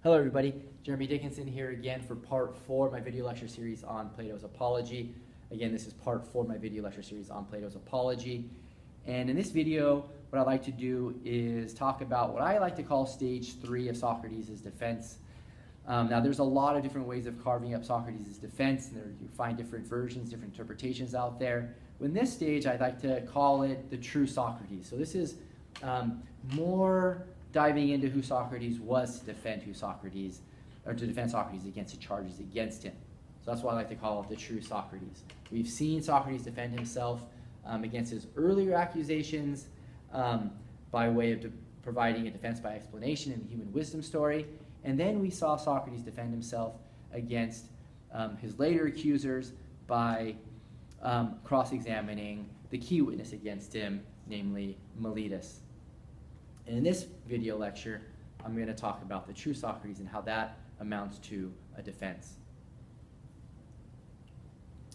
Hello everybody, Jeremy Dickinson here again for part 4 of my video lecture series on Plato's Apology. Again, this is part 4 of my video lecture series on Plato's Apology. And in this video, what I'd like to do is talk about what I like to call stage 3 of Socrates' defense. Now there's a lot of different ways of carving up Socrates' defense, and you find different versions, different interpretations out there. In this stage, I'd like to call it the true Socrates. So this is more diving into who Socrates was to defend Socrates against the charges against him. So that's why I like to call it the true Socrates. We've seen Socrates defend himself against his earlier accusations by way of providing a defense by explanation in the human wisdom story. And then we saw Socrates defend himself against his later accusers by cross-examining the key witness against him, namely Miletus. And in this video lecture, I'm going to talk about the true Socrates and how that amounts to a defense.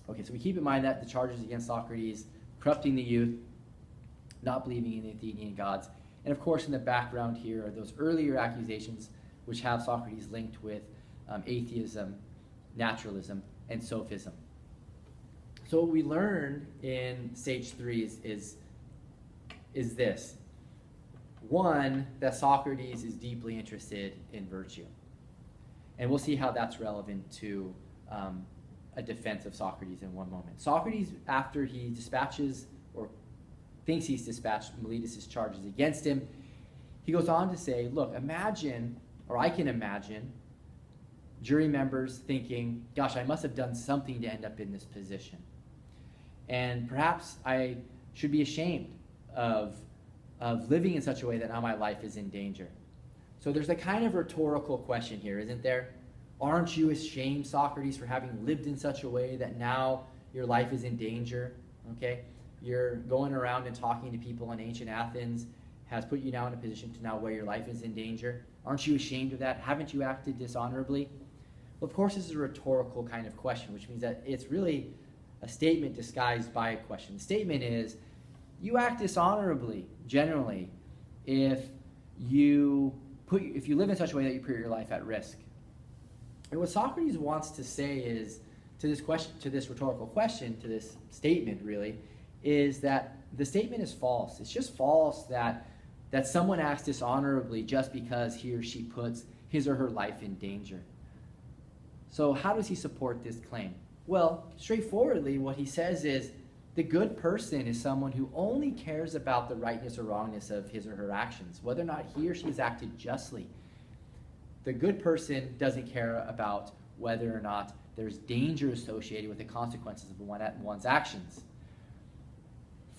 Okay, so we keep in mind that the charges against Socrates, corrupting the youth, not believing in the Athenian gods, and of course in the background here are those earlier accusations which have Socrates linked with atheism, naturalism, and sophism. So what we learned in stage 3 is this. One, that Socrates is deeply interested in virtue. And we'll see how that's relevant to a defense of Socrates in one moment. Socrates, after he dispatches or thinks he's dispatched Miletus' charges against him, he goes on to say, look, imagine, or I can imagine, jury members thinking, gosh, I must have done something to end up in this position. And perhaps I should be ashamed of living in such a way that now my life is in danger. So there's a kind of rhetorical question here, isn't there? Aren't you ashamed, Socrates, for having lived in such a way that now your life is in danger? Okay? You're going around and talking to people in ancient Athens has put you now in a position to now where your life is in danger. Aren't you ashamed of that? Haven't you acted dishonorably? Well, of course, this is a rhetorical kind of question, which means that it's really a statement disguised by a question. The statement is, you act dishonorably, generally, if you live in such a way that you put your life at risk. And what Socrates wants to say is, to this rhetorical question, to this statement really, is that the statement is false. It's just false that someone acts dishonorably just because he or she puts his or her life in danger. So how does he support this claim? Well, straightforwardly, what he says is, the good person is someone who only cares about the rightness or wrongness of his or her actions, whether or not he or she has acted justly. The good person doesn't care about whether or not there's danger associated with the consequences of one's actions.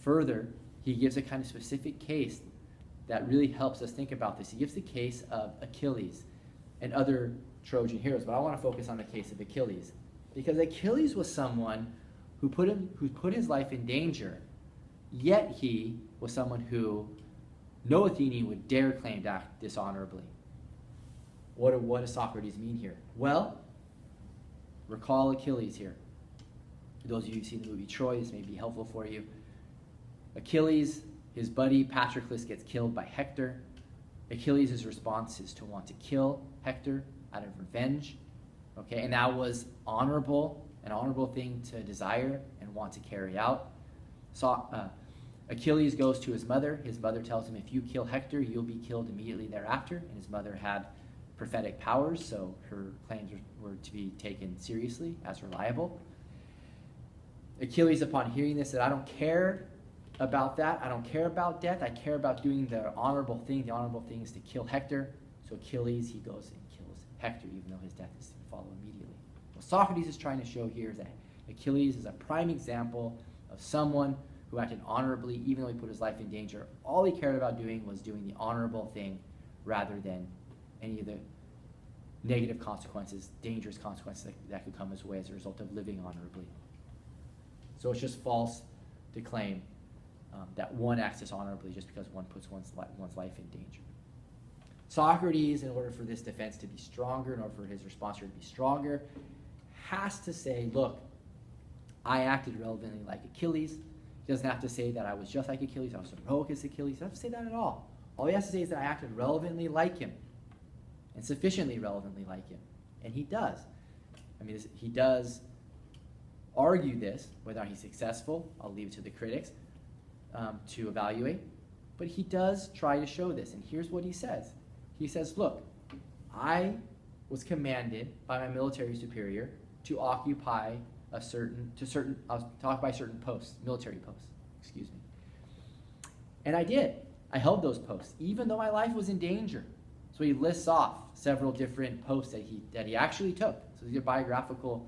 Further, he gives a kind of specific case that really helps us think about this. He gives the case of Achilles and other Trojan heroes, but I want to focus on the case of Achilles, because Achilles was someone who put his life in danger, yet he was someone who no Athenian would dare claim to act dishonorably. What does Socrates mean here? Well, recall Achilles here. For those of you who've seen the movie Troy, this may be helpful for you. Achilles, his buddy Patroclus, gets killed by Hector. Achilles' response is to want to kill Hector out of revenge. Okay, and that was honorable, an honorable thing to desire and want to carry out. So Achilles goes to his mother. His mother tells him, if you kill Hector, you'll be killed immediately thereafter. And his mother had prophetic powers, so her claims were to be taken seriously as reliable. Achilles, upon hearing this, said, I don't care about that. I don't care about death. I care about doing the honorable thing. The honorable thing is to kill Hector. So Achilles, he goes and kills Hector, even though his death is to follow immediately. What Socrates is trying to show here is that Achilles is a prime example of someone who acted honorably, even though he put his life in danger. All he cared about doing was doing the honorable thing rather than any of the negative consequences, dangerous consequences that could come his way as a result of living honorably. So it's just false to claim that one acts dishonorably just because one puts one's life in danger. Socrates, in order for this defense to be stronger, in order for his response to be stronger, has to say, look, I acted relevantly like Achilles. He doesn't have to say that I was just like Achilles, I was heroic as Achilles. He doesn't have to say that at all. All he has to say is that I acted relevantly like him. and sufficiently relevantly like him. And he does. I mean, he does argue this. Whether he's successful, I'll leave it to the critics to evaluate. But he does try to show this. And here's what he says. He says, look, I was commanded by my military superior to occupy certain posts, military posts, excuse me. And I did. I held those posts, even though my life was in danger. So he lists off several different posts that he actually took. So these are biographical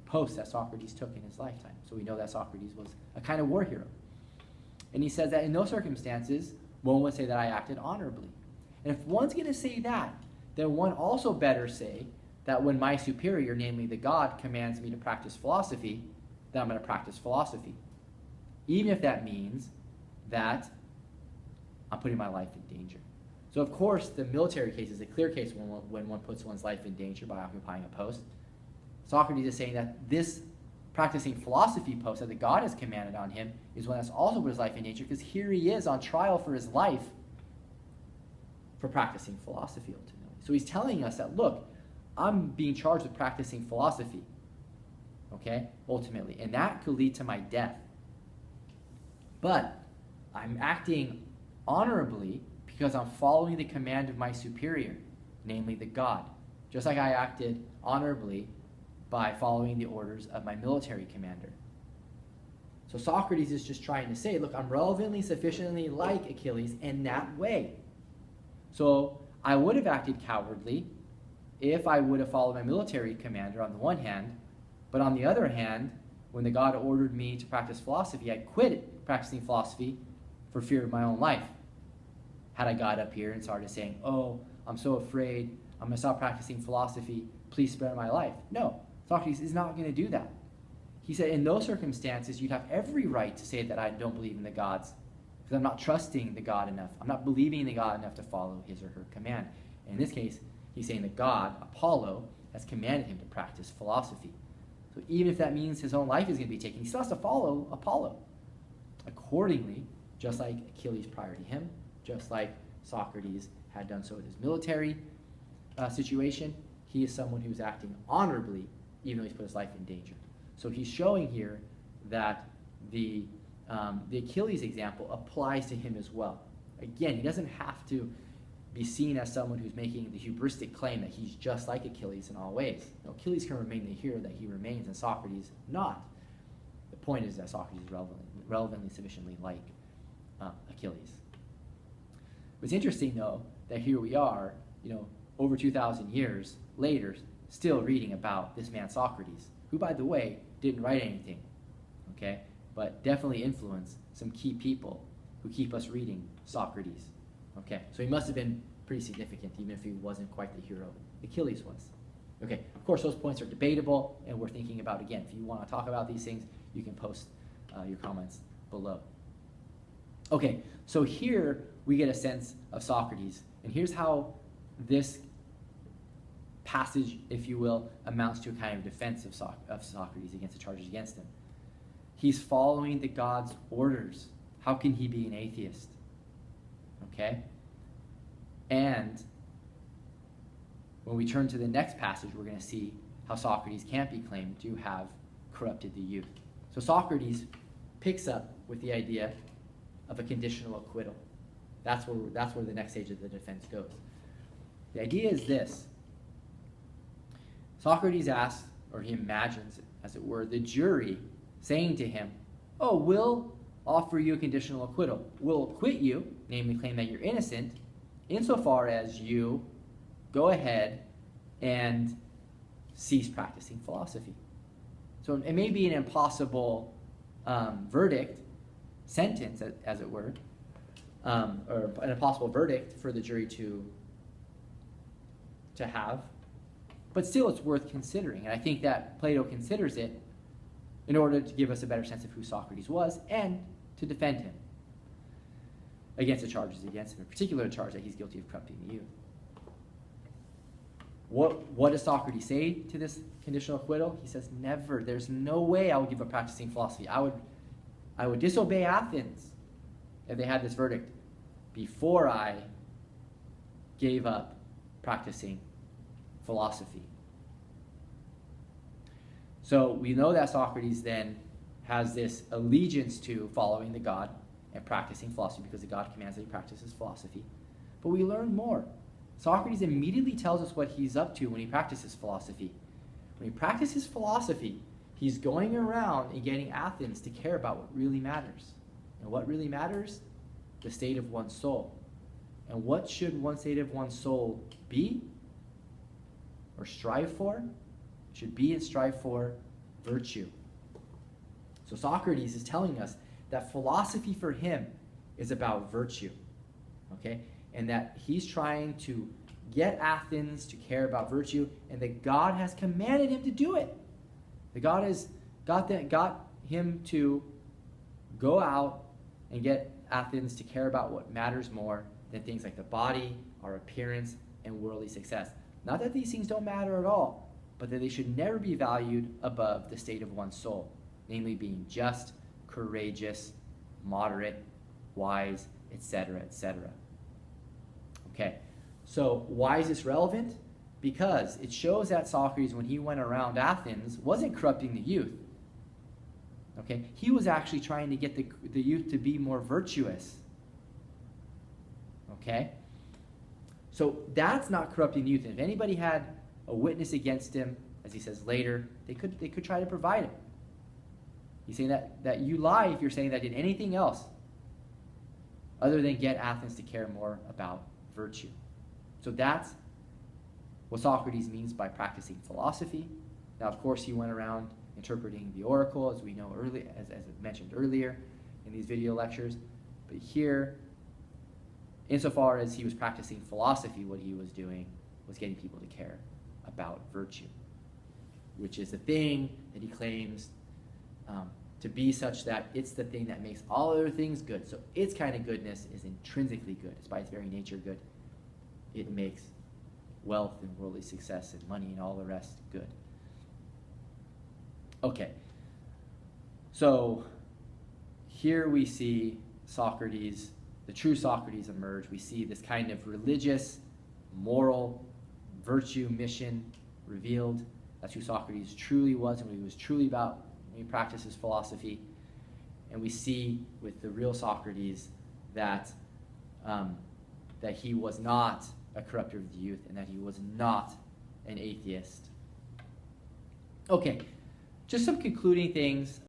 posts that Socrates took in his lifetime. So we know that Socrates was a kind of war hero. And he says that in those circumstances, one would say that I acted honorably. And if one's going to say that, then one also better say that when my superior, namely the God, commands me to practice philosophy, then I'm going to practice philosophy. Even if that means that I'm putting my life in danger. So of course, the military case is a clear case when one puts one's life in danger by occupying a post. Socrates is saying that this practicing philosophy post that the God has commanded on him is one that's also put his life in danger, because here he is on trial for his life for practicing philosophy ultimately. So he's telling us that, look, I'm being charged with practicing philosophy, okay, ultimately, and that could lead to my death. But I'm acting honorably because I'm following the command of my superior, namely the God, just like I acted honorably by following the orders of my military commander. So Socrates is just trying to say, look, I'm relevantly, sufficiently like Achilles in that way. So I would have acted cowardly if I would have followed my military commander on the one hand, but on the other hand, when the God ordered me to practice philosophy, I quit practicing philosophy for fear of my own life. Had I got up here and started saying, oh, I'm so afraid, I'm going to stop practicing philosophy, please spare my life. No, Socrates is not going to do that. He said, in those circumstances, you'd have every right to say that I don't believe in the gods, because I'm not trusting the God enough. I'm not believing in the God enough to follow his or her command. And in this case, he's saying that God, Apollo, has commanded him to practice philosophy. So even if that means his own life is going to be taken, he still has to follow Apollo. Accordingly, just like Achilles prior to him, just like Socrates had done so with his military situation, he is someone who's acting honorably, even though he's put his life in danger. So he's showing here that the Achilles example applies to him as well. Again, he doesn't have to be seen as someone who's making the hubristic claim that he's just like Achilles in all ways. No, Achilles can remain the hero that he remains, and Socrates not. The point is that Socrates is relevantly sufficiently like Achilles. It's interesting, though, that here we are, over 2,000 years later, still reading about this man Socrates, who, by the way, didn't write anything, okay, but definitely influenced some key people who keep us reading Socrates, okay. So he must have been pretty significant, even if he wasn't quite the hero Achilles was. Okay, of course, those points are debatable, and we're thinking about, again, if you want to talk about these things, you can post your comments below. Okay, so here we get a sense of Socrates, and here's how this passage, if you will, amounts to a kind of defense of Socrates against the charges against him. He's following the God's orders. How can he be an atheist? Okay? And when we turn to the next passage, we're going to see how Socrates can't be claimed to have corrupted the youth. So Socrates picks up with the idea of a conditional acquittal. That's where the next stage of the defense goes. The idea is this. Socrates asks, or he imagines, as it were, the jury saying to him, oh, we'll offer you a conditional acquittal. We'll acquit you, namely claim that you're innocent, insofar as you go ahead and cease practicing philosophy. So it may be an impossible sentence, as it were, or an impossible verdict for the jury to have, but still it's worth considering. And I think that Plato considers it in order to give us a better sense of who Socrates was and to defend him against the charges against him, in particular the charge that he's guilty of corrupting the youth. What does Socrates say to this conditional acquittal? He says, never. There's no way I would give up practicing philosophy. I would disobey Athens if they had this verdict before I gave up practicing philosophy. So we know that Socrates then has this allegiance to following the god and practicing philosophy because the god commands that he practices philosophy. But we learn more. Socrates immediately tells us what he's up to when he practices philosophy. When he practices philosophy, he's going around and getting Athens to care about what really matters. And what really matters? The state of one's soul. And what should one state of one's soul be or strive for? It should be and strive for virtue. So Socrates is telling us that philosophy for him is about virtue. Okay? And that he's trying to get Athens to care about virtue, and that God has commanded him to do it. That God has got him to go out and get Athens to care about what matters more than things like the body, our appearance, and worldly success. Not that these things don't matter at all, but that they should never be valued above the state of one's soul, namely being just, courageous, moderate, wise, etc., etc. Okay, so why is this relevant? Because it shows that Socrates, when he went around Athens, wasn't corrupting the youth. Okay, he was actually trying to get the youth to be more virtuous. Okay, so that's not corrupting the youth. And if anybody had a witness against him, as he says later, they could try to provide him. He's saying that you lie if you're saying that I did anything else other than get Athens to care more about virtue. So that's what Socrates means by practicing philosophy. Now, of course, he went around interpreting the oracle, as we know early, as I mentioned earlier in these video lectures. But here, insofar as he was practicing philosophy, what he was doing was getting people to care about virtue, which is the thing that he claims to be such that it's the thing that makes all other things good. So its kind of goodness is intrinsically good. It's by its very nature good. It makes wealth and worldly success and money and all the rest good. Okay, so here we see Socrates, the true Socrates emerge. We see this kind of religious, moral, virtue mission revealed. That's who Socrates truly was and what he was truly about when he practices philosophy. And we see with the real Socrates that, that he was not a corrupter of the youth and that he was not an atheist. Okay, just some concluding things